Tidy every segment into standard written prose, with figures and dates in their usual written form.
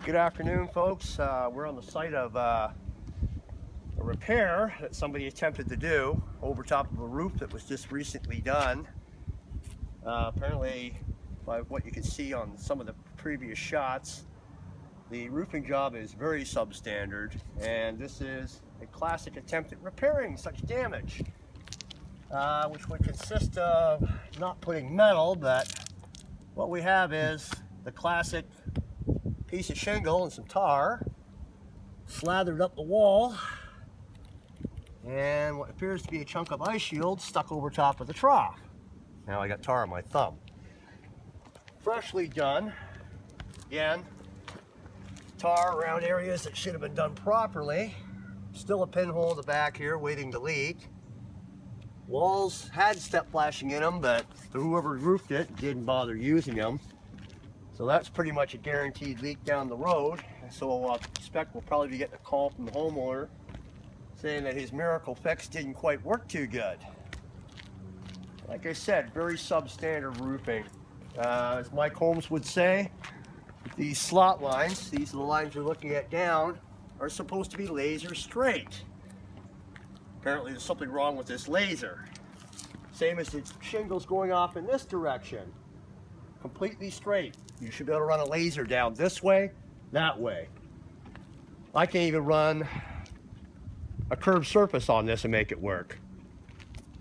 Good afternoon, folks. We're on the site of a repair that somebody attempted to do over top of a roof that was just recently done. Apparently, by what you can see on some of the previous shots, the roofing job is very substandard, and this is a classic attempt at repairing such damage, which would consist of not putting metal, but what we have is the classic piece of shingle and some tar slathered up the wall, and what appears to be a chunk of ice shield stuck over top of the trough. Now I got tar on my thumb. Freshly done. Again, tar around areas that should have been done properly. Still a pinhole in the back here waiting to leak. Walls had step flashing in them, but whoever roofed it didn't bother using them. So that's pretty much a guaranteed leak down the road. So I expect we'll probably be getting a call from the homeowner saying that his miracle fix didn't quite work too good. Like I said, very substandard roofing. As Mike Holmes would say, these slot lines, these are the lines you're looking at down, are supposed to be laser straight. Apparently there's something wrong with this laser. Same as the shingles going off in this direction. Completely straight. You should be able to run a laser down this way, that way. I can't even run a curved surface on this and make it work.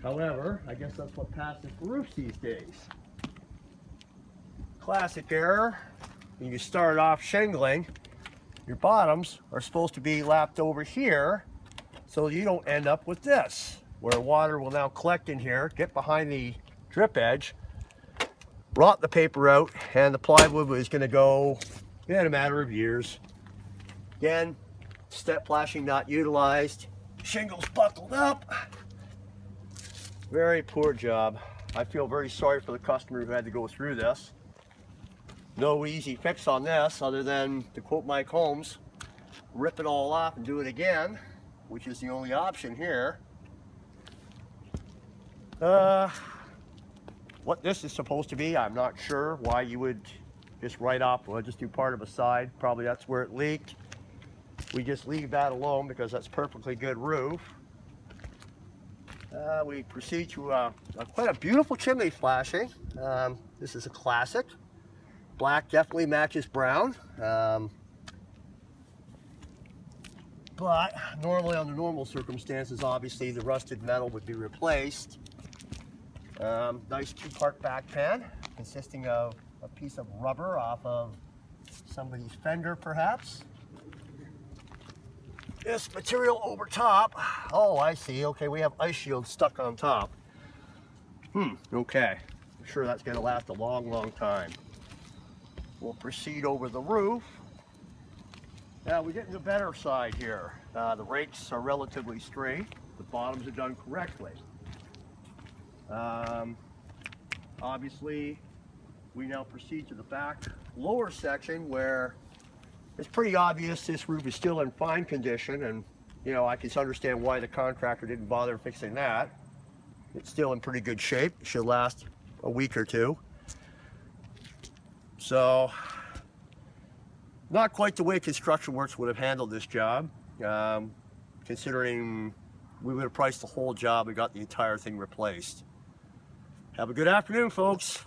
However, I guess that's what passes for roofs these days. Classic error. When you start off shingling, your bottoms are supposed to be lapped over here so you don't end up with this, where water will now collect in here, get behind the drip edge, rot the paper out, and the plywood is going to go in a matter of years. Again, step flashing not utilized, shingles buckled up. Very poor job. I feel very sorry for the customer who had to go through this. No easy fix on this other than, to quote Mike Holmes, rip it all off and do it again, which is the only option here. What this is supposed to be, I'm not sure why you would just write off, well, just do part of a side. Probably that's where it leaked. We just leave that alone because that's perfectly good roof. We proceed to quite a beautiful chimney flashing. This is a classic. Black definitely matches brown. But normally under normal circumstances, obviously the rusted metal would be replaced. Nice two-part back pan consisting of a piece of rubber off of somebody's fender perhaps. This material over top, oh I see, okay, we have ice shield stuck on top. Okay, I'm sure that's going to last a long time. We'll proceed over the roof. Now we're getting the better side here. The rakes are relatively straight, the bottoms are done correctly. Obviously, we now proceed to the back lower section where it's pretty obvious this roof is still in fine condition, and you know, I can understand why the contractor didn't bother fixing that. It's still in pretty good shape. It should last a week or two. So, not quite the way Construction Works would have handled this job, considering we would have priced the whole job and got the entire thing replaced. Have a good afternoon, folks.